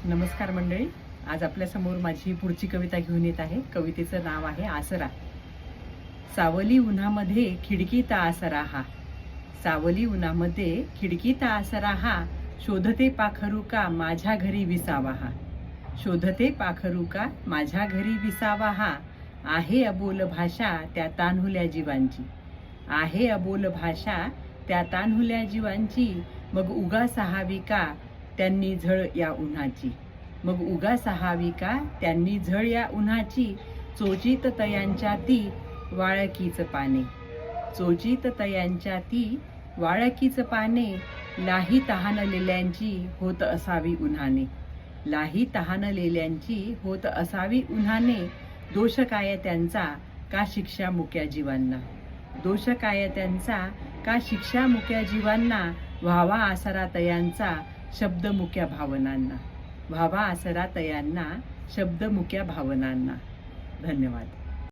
नमस्कार मंडळी. आज आपल्यासमोर माझी पुढची कविता घेऊन येत आहे. कवितेचं नाव आहे आसरा. सावली उन्हामध्ये खिडकीता आसरा हा, सावली उन्हामध्ये खिडकीता आसरा हा, शोधते पाखरू का माझ्या घरी विसावा हा, शोधते पाखरू का माझ्या घरी विसावा हा, आहे अबोल भाषा त्या तान्हुल्या जीवांची, आहे अबोल भाषा त्या तान्हुल्या जीवांची, मग उगा सहावी का त्यांनी झळ या उन्हाची, मग उगा सहावी का त्यांनी झळ या उन्हाची, चोचीत तयांच्या ती वाळकीच पाने, चोचीत तयांच्या ती वाळकीच पाने, लाही तहानलेल्यांची होत असावी उन्हाने, लाही तहानलेल्यांची होत असावी उन्हाने, दोष काय त्यांचा का शिक्षा मुक्या जीवांना, दोष काय त्यांचा का शिक्षा मुक्या जीवांना, व्हावा आसरा तयांचा शब्द मुक्या भावनांना, व्हावा आसरा तयांना शब्द मुक्या भावनांना. धन्यवाद.